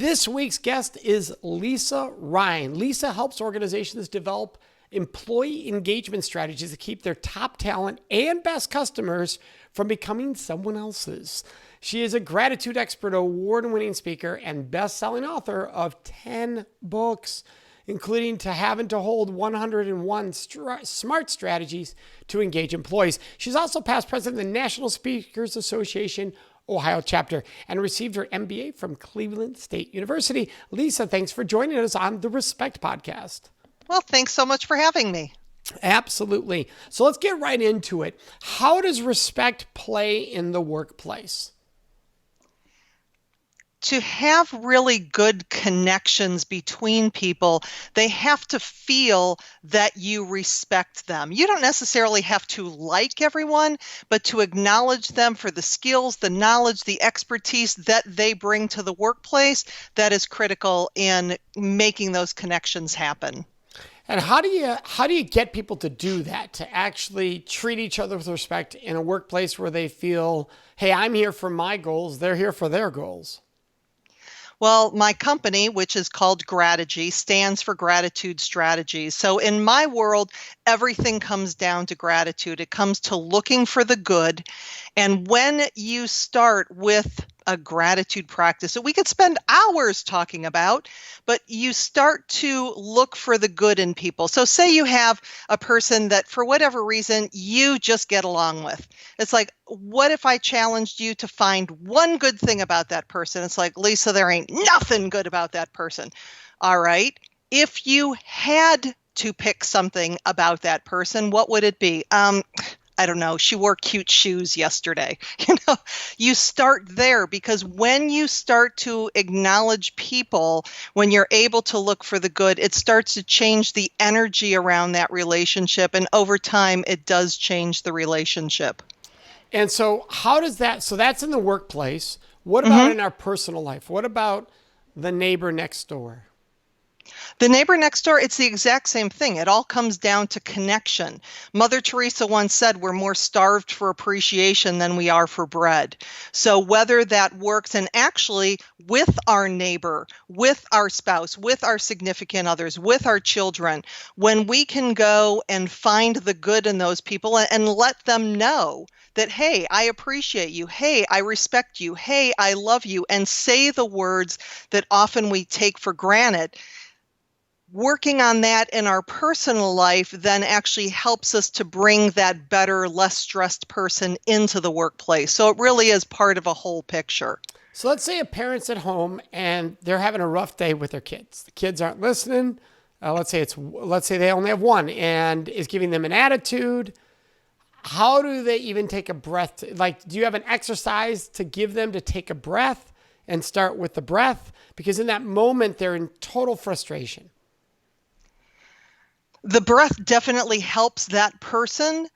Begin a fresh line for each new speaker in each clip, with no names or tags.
This week's guest is Lisa Ryan. Lisa helps organizations develop employee engagement strategies to keep their top talent and best customers from becoming someone else's. She is a gratitude expert, award-winning speaker, and best-selling author of 10 books, including To Have and to Hold 101 Smart Strategies to Engage Employees. She's also past president of the National Speakers Association Ohio chapter and received her MBA from Cleveland State University. Lisa, thanks for joining us on the Respect Podcast.
Well, thanks so much for having me.
Absolutely. So let's get right into it. How does respect play in the workplace?
To have really good connections between people, they have to feel that you respect them. You don't necessarily have to like everyone, but to acknowledge them for the skills, the knowledge, the expertise that they bring to the workplace, that is critical in making those connections happen.
And how do you get people to do that, to actually treat each other with respect in a workplace where they feel, hey, I'm here for my goals, they're here for their goals?
Well, my company, which is called Grategy, stands for Gratitude Strategies. So in my world, everything comes down to gratitude. It comes to looking for the good. And when you start with a gratitude practice that we could spend hours talking about, but you start to look for the good in people. So say you have a person that for whatever reason you just get along with. It's like, what if I challenged you to find one good thing about that person? It's like, Lisa, there ain't nothing good about that person. All right. If you had to pick something about that person, what would it be? I don't know, she wore cute shoes yesterday. You start there because when you start to acknowledge people, when you're able to look for the good, it starts to change the energy around that relationship. And over time, it does change the relationship.
And so so that's in the workplace. What about in our personal life? What about the neighbor next door?
The neighbor next door, it's the exact same thing. It all comes down to connection. Mother Teresa once said we're more starved for appreciation than we are for bread. So whether that works, and actually with our neighbor, with our spouse, with our significant others, with our children, when we can go and find the good in those people and let them know that, hey, I appreciate you. Hey, I respect you. Hey, I love you. And say the words that often we take for granted. Working on that in our personal life then actually helps us to bring that better, less stressed person into the workplace. So it really is part of a whole picture.
So let's say a parent's at home and they're having a rough day with their kids. The kids aren't listening. Let's say they only have one and is giving them an attitude. How do they even take a breath? Do you have an exercise to give them to take a breath and start with the breath? Because in that moment, they're in total frustration.
The breath definitely helps that person.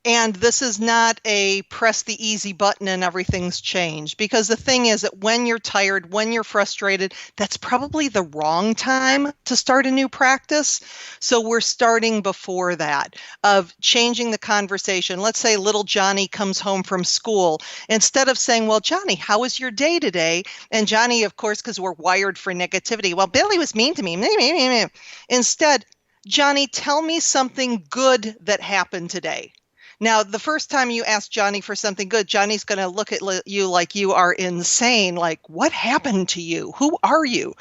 And this is not a press the easy button and everything's changed. Because the thing is that when you're tired, when you're frustrated, that's probably the wrong time to start a new practice. So we're starting before that of changing the conversation. Let's say little Johnny comes home from school. Instead of saying, well, Johnny, how was your day today? And Johnny, of course, because we're wired for negativity. Well, Billy was mean to me. Instead, Johnny, tell me something good that happened today. Now, the first time you ask Johnny for something good, Johnny's going to look at you like you are insane. Like, what happened to you? Who are you?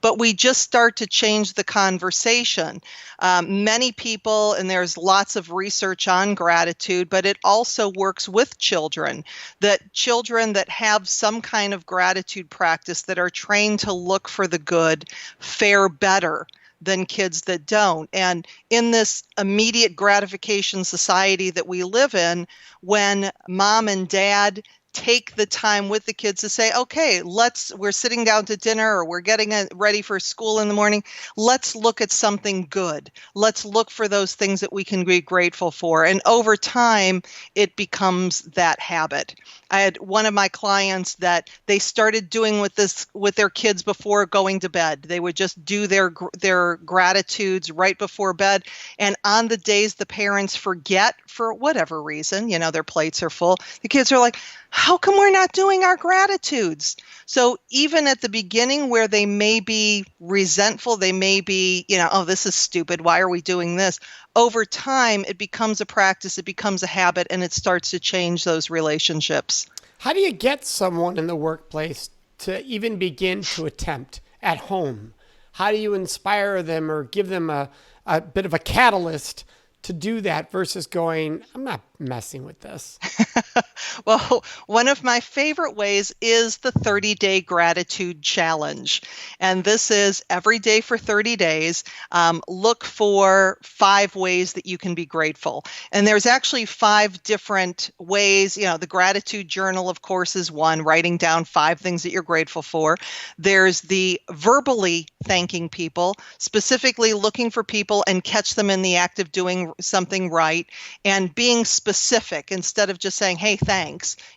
But we just start to change the conversation. Many people, and there's lots of research on gratitude, but it also works with children, that children that have some kind of gratitude practice that are trained to look for the good fare better than kids that don't. And in this immediate gratification society that we live in, when mom and dad take the time with the kids to say, okay, we're sitting down to dinner or we're getting ready for school in the morning. Let's look at something good. Let's look for those things that we can be grateful for. And over time, it becomes that habit. I had one of my clients that they started doing with their kids before going to bed. They would just do their gratitudes right before bed. And on the days the parents forget for whatever reason, their plates are full, the kids are like, how come we're not doing our gratitudes? So even at the beginning where they may be resentful, they may be, oh, this is stupid. Why are we doing this? Over time, it becomes a practice, it becomes a habit, and it starts to change those relationships.
How do you get someone in the workplace to even begin to attempt at home? How do you inspire them or give them a bit of a catalyst to do that versus going, I'm not messing with this?
Well, one of my favorite ways is the 30-day gratitude challenge. And this is every day for 30 days. Look for 5 ways that you can be grateful. And there's actually 5 different ways. The gratitude journal, of course, is one, writing down 5 things that you're grateful for. There's the verbally thanking people, specifically looking for people and catch them in the act of doing something right, and being specific instead of just saying, hey, thanks.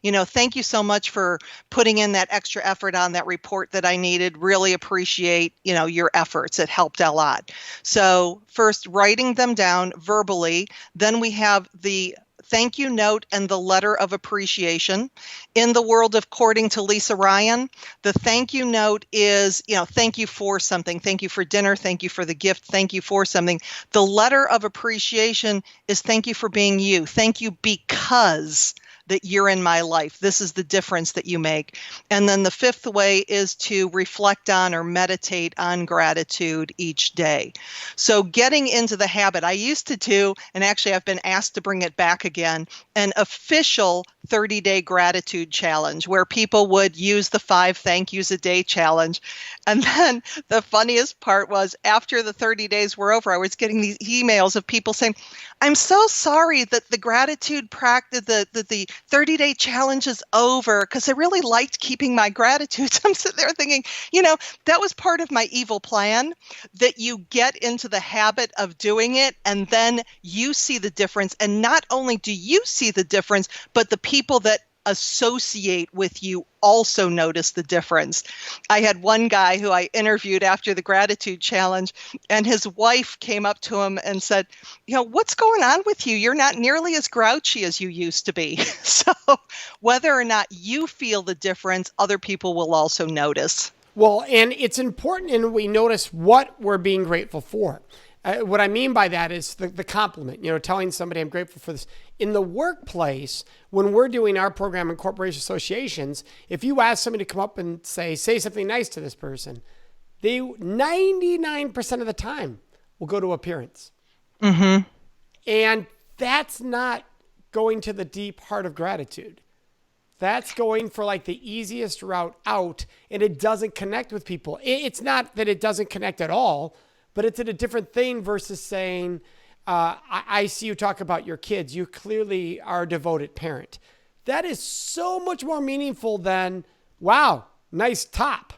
Thank you so much for putting in that extra effort on that report that I needed. Really appreciate, your efforts. It helped a lot. So first, writing them down verbally. Then we have the thank you note and the letter of appreciation. In the world of courting to Lisa Ryan, the thank you note is, thank you for something. Thank you for dinner. Thank you for the gift. Thank you for something. The letter of appreciation is thank you for being you. Thank you because that you're in my life. This is the difference that you make. And then the 5th way is to reflect on or meditate on gratitude each day. So getting into the habit, I used to do, and actually I've been asked to bring it back again, an official 30-day gratitude challenge where people would use the 5 thank yous a day challenge. And then the funniest part was after the 30 days were over, I was getting these emails of people saying, I'm so sorry that the gratitude practice, the 30-day challenge is over because I really liked keeping my gratitude. I'm sitting there thinking, that was part of my evil plan, that you get into the habit of doing it and then you see the difference. And not only do you see the difference, but the people that associate with you also notice the difference. I had one guy who I interviewed after the gratitude challenge, and his wife came up to him and said, what's going on with you? You're not nearly as grouchy as you used to be. So whether or not you feel the difference, other people will also notice.
Well, and it's important, and we notice what we're being grateful for. What I mean by that is the compliment, telling somebody I'm grateful for this. In the workplace, when we're doing our program in corporation associations, if you ask somebody to come up and say something nice to this person, they 99% of the time will go to appearance.
Mm-hmm.
And that's not going to the deep heart of gratitude. That's going for like the easiest route out, and it doesn't connect with people. It's not that it doesn't connect at all, but it's a different thing versus saying, I see you talk about your kids. You clearly are a devoted parent. That is so much more meaningful than, wow, nice top,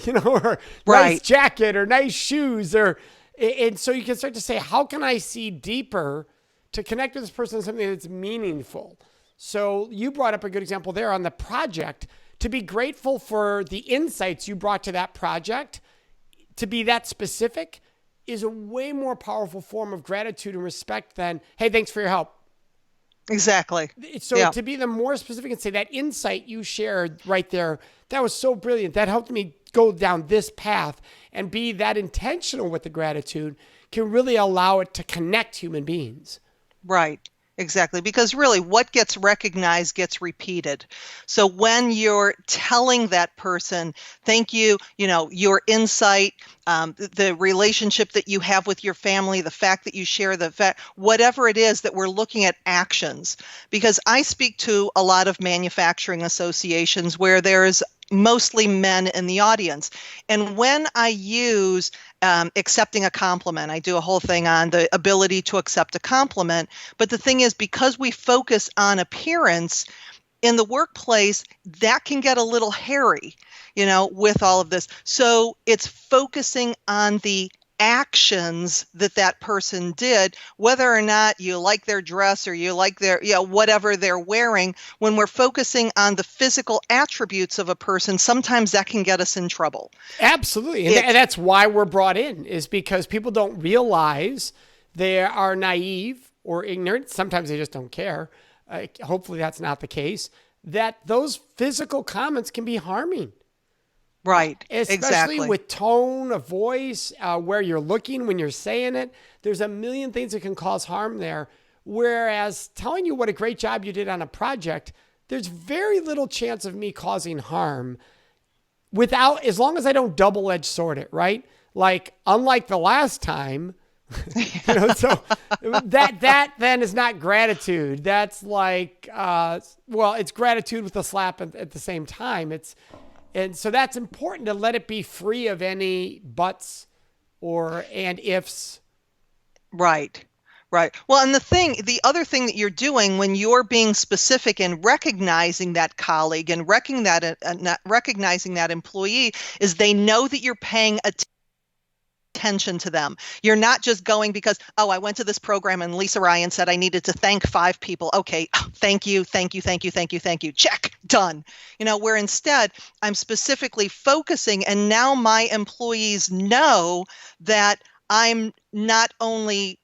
or nice jacket or nice shoes. And so you can start to say, how can I see deeper to connect with this person in something that's meaningful? So you brought up a good example there on the project. To be grateful for the insights you brought to that project, to be that specific, is a way more powerful form of gratitude and respect than, hey, thanks for your help.
Exactly.
So to be the more specific and say that insight you shared right there, that was so brilliant. That helped me go down this path, and be that intentional with the gratitude can really allow it to connect human beings.
Right. Exactly. Because really what gets recognized gets repeated. So when you're telling that person, thank you, your insight, the relationship that you have with your family, the fact that you share whatever it is, that we're looking at actions. Because I speak to a lot of manufacturing associations where there's mostly men in the audience. And when I use accepting a compliment, I do a whole thing on the ability to accept a compliment. But the thing is, because we focus on appearance in the workplace, that can get a little hairy, with all of this. So it's focusing on the actions that person did, whether or not you like their dress or you like their, whatever they're wearing. When we're focusing on the physical attributes of a person, sometimes that can get us in trouble.
Absolutely. And that's why we're brought in, is because people don't realize they are naive or ignorant. Sometimes they just don't care. Hopefully that's not the case. that those physical comments can be harming.
Right.
Especially
Exactly.
with tone of voice, where you're looking when you're saying it. There's a million things that can cause harm there. Whereas telling you what a great job you did on a project, there's very little chance of me causing harm as long as I don't double-edged sword it, right? Like, unlike the last time, so that then is not gratitude. That's like, it's gratitude with a slap at the same time. And so that's important to let it be free of any buts and ifs.
Right. Right. Well, and the other thing that you're doing when you're being specific and recognizing that colleague and recognizing that employee is they know that you're paying attention to them. You're not just going because, I went to this program and Lisa Ryan said I needed to thank 5 people. Okay, thank you. Check, done. Where instead I'm specifically focusing, and now my employees know that I'm not only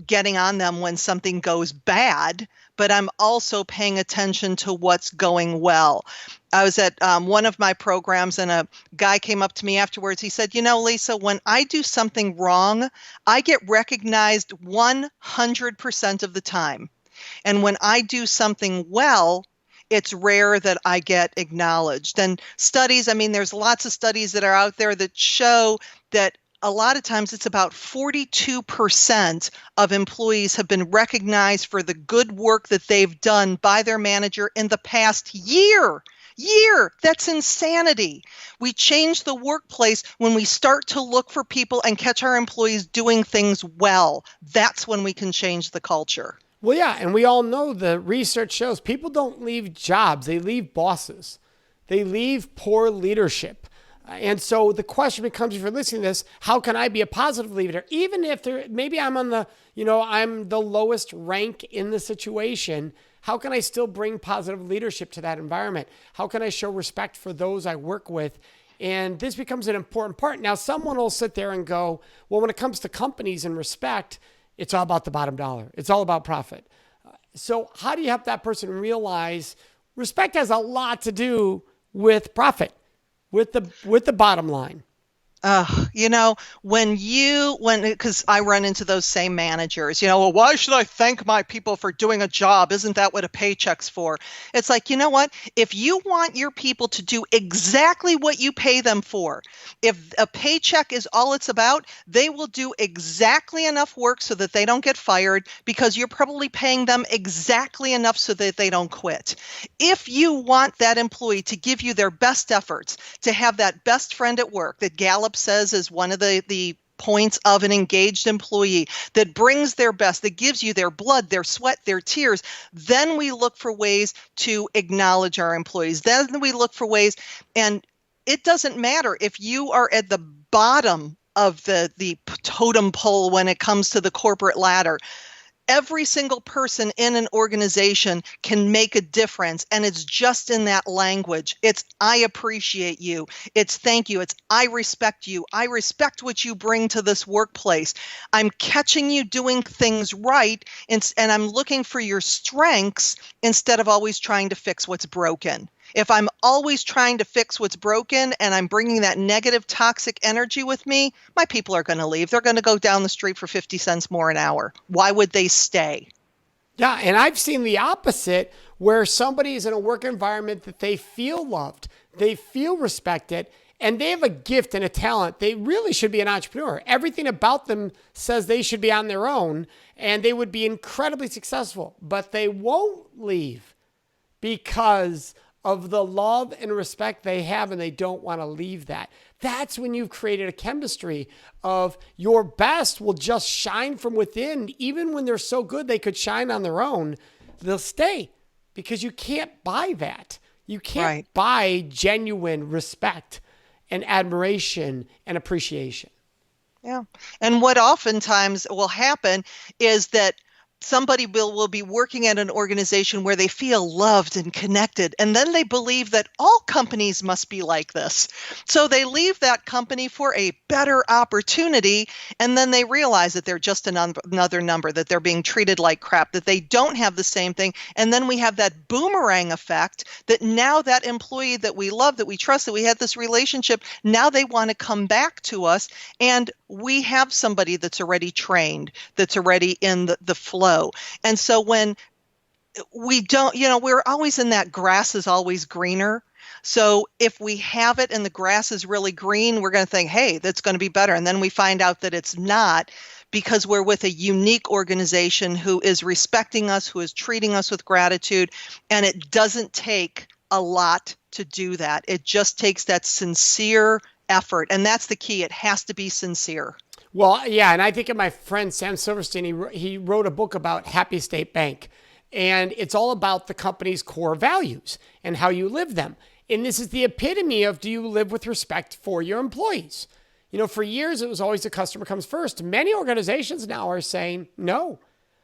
getting on them when something goes bad, but I'm also paying attention to what's going well. I was at one of my programs and a guy came up to me afterwards. He said, Lisa, when I do something wrong, I get recognized 100% of the time. And when I do something well, it's rare that I get acknowledged. And studies, there's lots of studies that are out there that show that a lot of times it's about 42% of employees have been recognized for the good work that they've done by their manager in the past year. That's insanity. We change the workplace when we start to look for people and catch our employees doing things well. That's when we can change the culture.
Well, yeah, and we all know the research shows people don't leave jobs. They leave bosses. They leave poor leadership. And so the question becomes, if you're listening to this, how can I be a positive leader? Even if maybe I'm I'm the lowest rank in the situation, how can I still bring positive leadership to that environment? How can I show respect for those I work with? And this becomes an important part. Now, someone will sit there and go, well, when it comes to companies and respect, it's all about the bottom dollar. It's all about profit. So how do you help that person realize respect has a lot to do with profit? With the bottom line.
Because I run into those same managers, well, why should I thank my people for doing a job? Isn't that what a paycheck's for? It's like, you know what? If you want your people to do exactly what you pay them for, if a paycheck is all it's about, they will do exactly enough work so that they don't get fired because you're probably paying them exactly enough so that they don't quit. If you want that employee to give you their best efforts, to have that best friend at work that Gallup says is one of the points of an engaged employee, that brings their best, that gives you their blood, their sweat, their tears, then we look for ways to acknowledge our employees. Then we look for ways, and it doesn't matter if you are at the bottom of the totem pole when it comes to the corporate ladder. Every single person in an organization can make a difference, and it's just in that language. It's I appreciate you. It's thank you. It's I respect you. I respect what you bring to this workplace. I'm catching you doing things right, and I'm looking for your strengths instead of always trying to fix what's broken. If I'm always trying to fix what's broken and I'm bringing that negative, toxic energy with me, my people are going to leave. They're going to go down the street for 50 cents more an hour. Why would they stay?
Yeah, and I've seen the opposite where somebody is in a work environment that they feel loved, they feel respected, and they have a gift and a talent. They really should be an entrepreneur. Everything about them says they should be on their own and they would be incredibly successful, but they won't leave because of the love and respect they have, and they don't want to leave that. That's when you've created a chemistry of your best will just shine from within. Even when they're so good they could shine on their own, they'll stay because you can't buy that. You can't buy genuine respect and admiration and appreciation.
Yeah. And what oftentimes will happen is that somebody will be working at an organization where they feel loved and connected, and then they believe that all companies must be like this. So they leave that company for a better opportunity, and then they realize that they're just another number, that they're being treated like crap, that they don't have the same thing. And then we have that boomerang effect that now that employee that we love, that we trust, that we had this relationship, now they want to come back to us, and we have somebody that's already trained, that's already in the flow. And so when we don't, we're always in that grass is always greener. So if we have it and the grass is really green, we're going to think, hey, that's going to be better. And then we find out that it's not, because we're with a unique organization who is respecting us, who is treating us with gratitude. And it doesn't take a lot to do that. It just takes that sincere effort. And that's the key. It has to be sincere.
Well, yeah, and I think of my friend Sam Silverstein. He wrote a book about Happy State Bank, and it's all about the company's core values and how you live them. And this is the epitome of, do you live with respect for your employees? For years, it was always the customer comes first. Many organizations now are saying, no,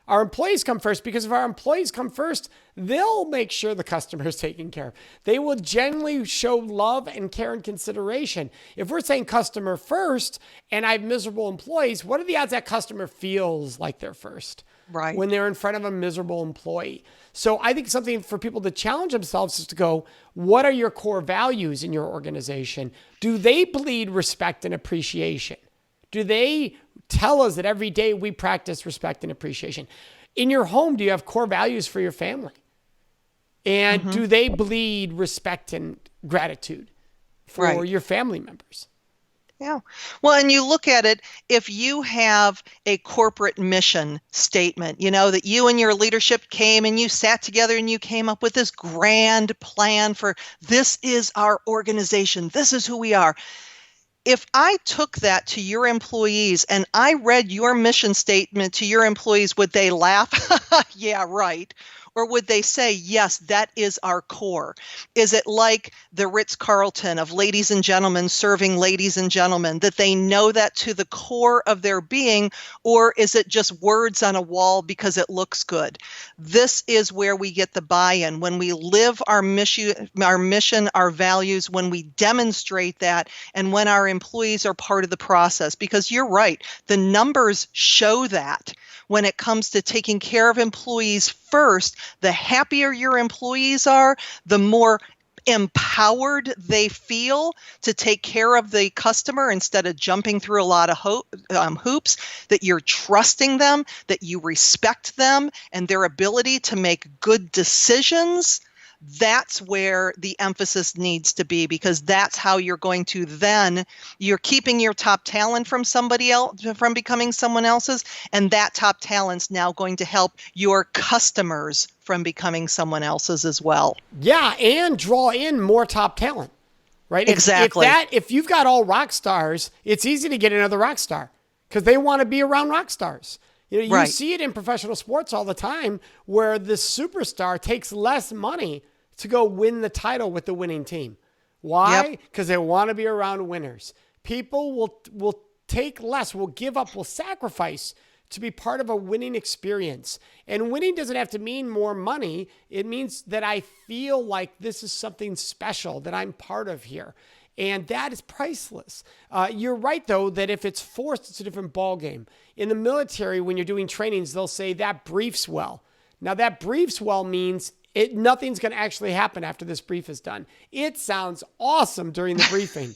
our employees come first, because if our employees come first, they'll make sure the customer is taken care of. They will generally show love and care and consideration. If we're saying customer first and I have miserable employees, what are the odds that customer feels like they're first?
Right.
When they're in front of a miserable employee. So I think something for people to challenge themselves is to go, what are your core values in your organization? Do they bleed respect and appreciation? Do they tell us that every day we practice respect and appreciation? In your home, do you have core values for your family? And do they bleed respect and gratitude for your family members?
Yeah. Well, and you look at it, if you have a corporate mission statement, that you and your leadership came and you sat together and you came up with this grand plan for, this is our organization, this is who we are. If I took that to your employees and I read your mission statement to your employees, would they laugh? Yeah, right. Or would they say, yes, that is our core? Is it like the Ritz-Carlton of ladies and gentlemen serving ladies and gentlemen, that they know that to the core of their being? Or is it just words on a wall because it looks good? This is where we get the buy-in. When we live our mission, our values, when we demonstrate that, and when our employees are part of the process. Because you're right, the numbers show that. When it comes to taking care of employees first, the happier your employees are, the more empowered they feel to take care of the customer instead of jumping through a lot of hoops, that you're trusting them, that you respect them and their ability to make good decisions. That's where the emphasis needs to be, because that's how you're going to then, you're keeping your top talent from somebody else, from becoming someone else's, and that top talent's now going to help your customers from becoming someone else's as well.
Yeah, and draw in more top talent, right?
Exactly.
If you've got all rock stars, it's easy to get another rock star because they want to be around rock stars. You see it in professional sports all the time where the superstar takes less money to go win the title with the winning team. Why? Because they want to be around winners. People will take less, will give up, will sacrifice to be part of a winning experience. And winning doesn't have to mean more money. It means that I feel like this is something special that I'm part of here. And that is priceless. You're right, though, that if it's forced, it's a different ballgame. In the military, when you're doing trainings, they'll say that briefs well. Now, that briefs well means nothing's going to actually happen after this brief is done. It sounds awesome during the briefing,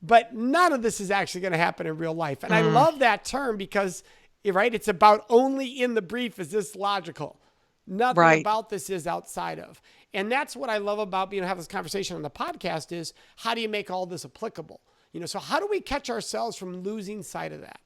but none of this is actually going to happen in real life. And I love that term because, right, it's about only in the brief is this logical. Nothing about this is outside of. And that's what I love about being able to have this conversation on the podcast is, how do you make all this applicable? So how do we catch ourselves from losing sight of that?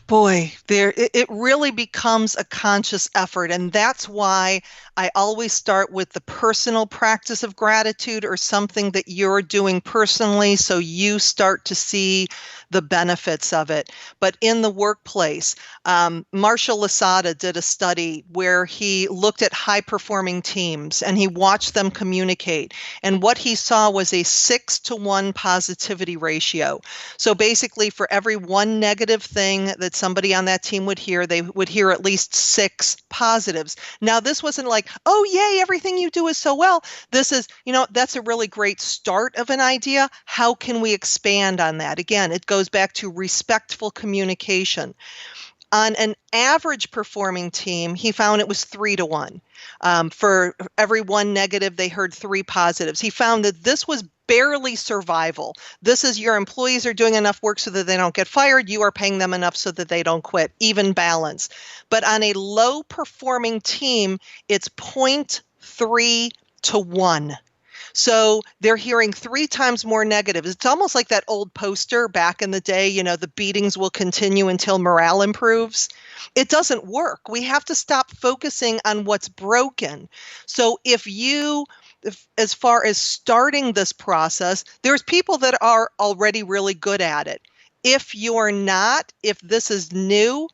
Boy, it really becomes a conscious effort. And that's why I always start with the personal practice of gratitude or something that you're doing personally. So you start to see the benefits of it. But in the workplace, Marshall Lasada did a study where he looked at high-performing teams and he watched them communicate. And what he saw was a 6-to-1 positivity ratio. So basically, for every one negative thing that somebody on that team would hear, they would hear at least 6 positives. Now, this wasn't like, oh, yay, everything you do is so well. This is, that's a really great start of an idea. How can we expand on that? Again, it goes back to respectful communication. On an average performing team, he found it was 3-to-1. For every one negative, they heard 3 positives. He found that this was barely survival. This is your employees are doing enough work so that they don't get fired. You are paying them enough so that they don't quit. Even balance. But on a low performing team, it's 0.3-to-1. So they're hearing 3 times more negatives. It's almost like that old poster back in the day, the beatings will continue until morale improves. It doesn't work. We have to stop focusing on what's broken. So as far as starting this process, there's people that are already really good at it. If you're not, if this is new,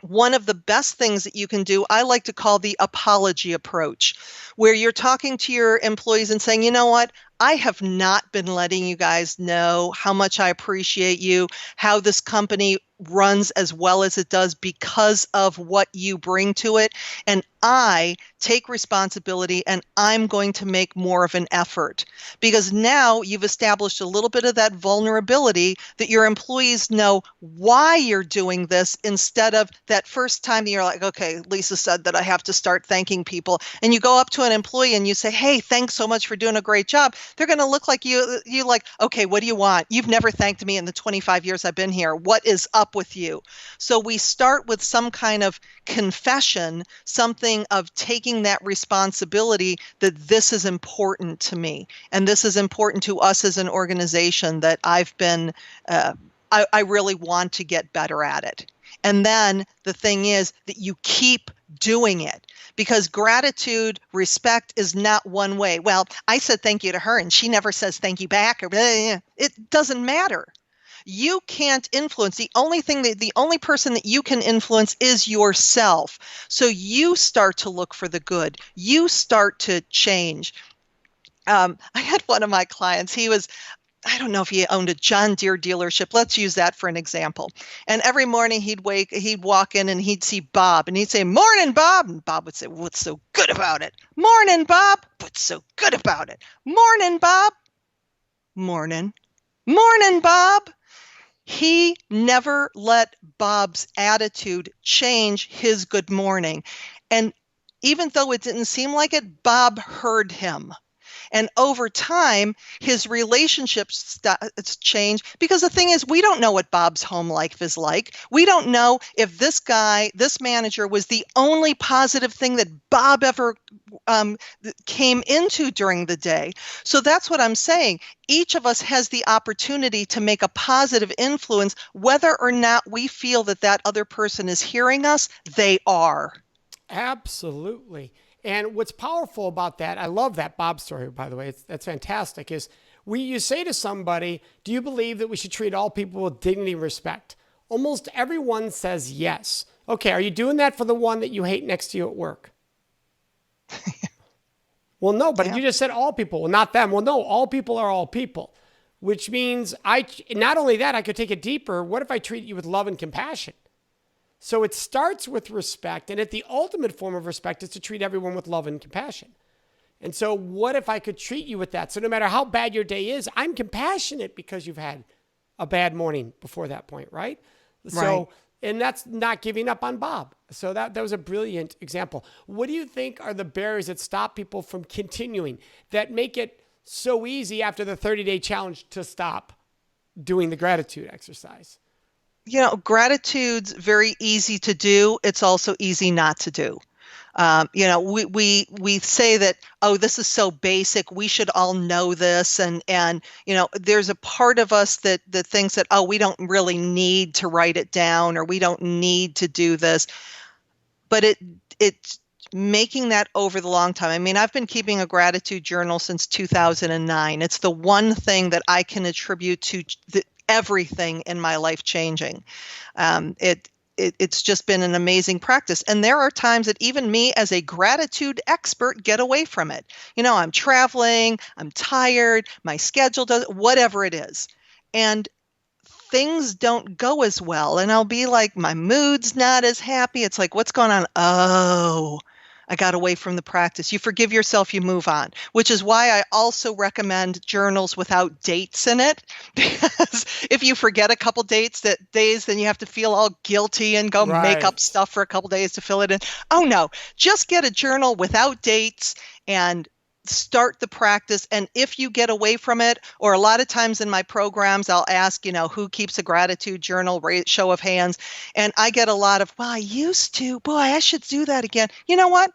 one of the best things that you can do, I like to call the apology approach, where you're talking to your employees and saying, you know what, I have not been letting you guys know how much I appreciate you, how this company runs as well as it does because of what you bring to it. And I take responsibility and I'm going to make more of an effort, because now you've established a little bit of that vulnerability that your employees know why you're doing this, instead of that first time that you're like, okay, Lisa said that I have to start thanking people. And you go up to an employee and you say, hey, thanks so much for doing a great job. They're going to look like you like, okay, what do you want? You've never thanked me in the 25 years I've been here. What is up with you? So we start with some kind of confession, something of taking that responsibility that this is important to me. And this is important to us as an organization, that I've been, I really want to get better at it. And then the thing is that you keep doing it, because gratitude, respect is not one way. Well, I said thank you to her and she never says thank you back, or it doesn't matter. You can't influence. The only person that you can influence is yourself. So you start to look for the good. You start to change. I had one of my clients, I don't know if he owned a John Deere dealership. Let's use that for an example. And every morning he'd walk in and he'd see Bob and he'd say, "Morning, Bob." And Bob would say, "What's so good about it?" "Morning, Bob." "What's so good about it?" "Morning, Bob." "Morning." "Morning, Bob." He never let Bob's attitude change his good morning. And even though it didn't seem like it, Bob heard him. And over time, his relationships change, because the thing is, we don't know what Bob's home life is like. We don't know if this manager was the only positive thing that Bob ever came into during the day. So that's what I'm saying. Each of us has the opportunity to make a positive influence, whether or not we feel that that other person is hearing us. They are.
Absolutely. And what's powerful about that, I love that Bob story, by the way, that's fantastic, is you say to somebody, do you believe that we should treat all people with dignity and respect? Almost everyone says yes. Okay, are you doing that for the one that you hate next to you at work? Well, no, but you just said all people. Well, not them. Well, no, all people are all people, which means not only that, I could take it deeper. What if I treat you with love and compassion? So it starts with respect, and the ultimate form of respect is to treat everyone with love and compassion. And so what if I could treat you with that? So no matter how bad your day is, I'm compassionate because you've had a bad morning before that point, right? So, and that's not giving up on Bob. So that was a brilliant example. What do you think are the barriers that stop people from continuing, that make it so easy after the 30-day challenge to stop doing the gratitude exercise?
Gratitude's very easy to do. It's also easy not to do. We say that, oh, this is so basic, we should all know this. And there's a part of us that thinks that, oh, we don't really need to write it down, or we don't need to do this. But it's making that over the long time. I mean, I've been keeping a gratitude journal since 2009. It's the one thing that I can attribute to everything in my life changing. It's just been an amazing practice. And there are times that even me as a gratitude expert get away from it. I'm traveling, I'm tired, my schedule does, whatever it is. And things don't go as well. And I'll be like, my mood's not as happy. It's like, what's going on? Oh, I got away from the practice. You forgive yourself, you move on, which is why I also recommend journals without dates in it. Because if you forget a couple days, then you have to feel all guilty and go make up stuff for a couple days to fill it in. Oh no, just get a journal without dates and start the practice. And if you get away from it, or a lot of times in my programs, I'll ask, who keeps a gratitude journal, show of hands. And I get a lot of, well, I used to, boy, I should do that again. You know what?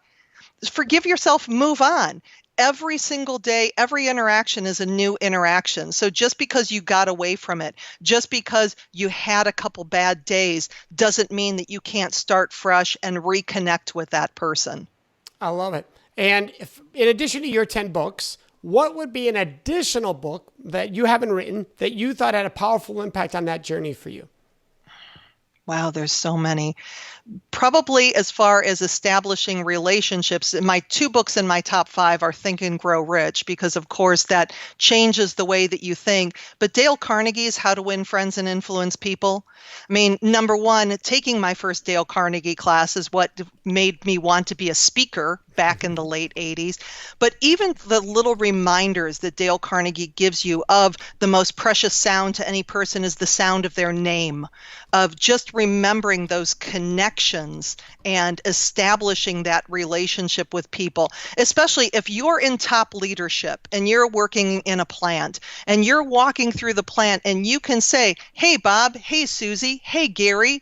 Forgive yourself, move on. Every single day, every interaction is a new interaction. So just because you got away from it, just because you had a couple bad days, doesn't mean that you can't start fresh and reconnect with that person.
I love it. And if, in addition to your 10 books, what would be an additional book that you haven't written that you thought had a powerful impact on that journey for you?
Wow, there's so many. Probably as far as establishing relationships, my 2 books in my top 5 are Think and Grow Rich, because of course that changes the way that you think. But Dale Carnegie's How to Win Friends and Influence People. I mean, number one, taking my first Dale Carnegie class is what made me want to be a speaker back in the late 80s. But even the little reminders that Dale Carnegie gives you of the most precious sound to any person is the sound of their name, of just remembering those connections and establishing that relationship with people, especially if you're in top leadership and you're working in a plant and you're walking through the plant and you can say, hey, Bob, hey, Susie, hey, Gary.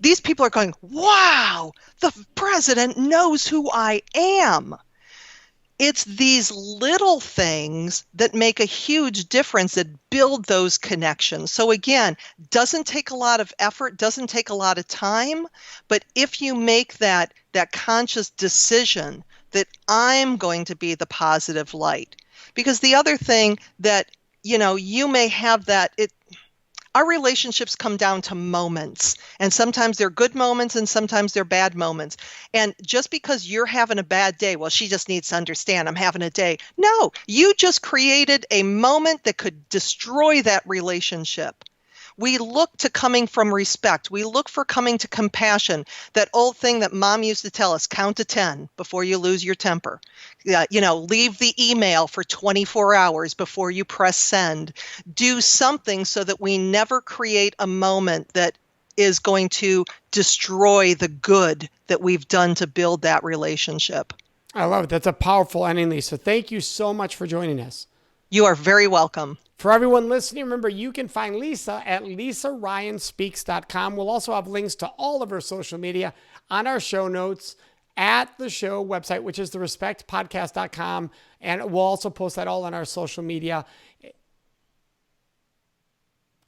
These people are going, wow, the president knows who I am. It's these little things that make a huge difference, that build those connections. So again, doesn't take a lot of effort, doesn't take a lot of time, but if you make that conscious decision that I'm going to be the positive light. Because the other thing that, you may have our relationships come down to moments, and sometimes they're good moments and sometimes they're bad moments. And just because you're having a bad day, well, she just needs to understand I'm having a day. No, you just created a moment that could destroy that relationship. We look to coming from respect. We look for coming to compassion. That old thing that mom used to tell us, count to 10 before you lose your temper. Leave the email for 24 hours before you press send. Do something so that we never create a moment that is going to destroy the good that we've done to build that relationship.
I love it. That's a powerful ending, Lisa. Thank you so much for joining us.
You are very welcome.
For everyone listening, remember, you can find Lisa at lisaryanspeaks.com. We'll also have links to all of her social media on our show notes at the show website, which is therespectpodcast.com. And we'll also post that all on our social media.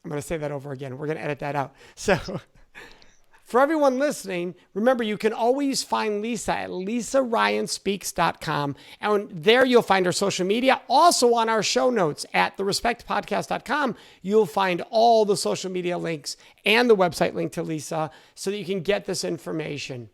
I'm going to say that over again. We're going to edit that out. So for everyone listening, remember, you can always find Lisa at lisaryanspeaks.com. And there you'll find her social media. Also on our show notes at therespectpodcast.com, you'll find all the social media links and the website link to Lisa so that you can get this information.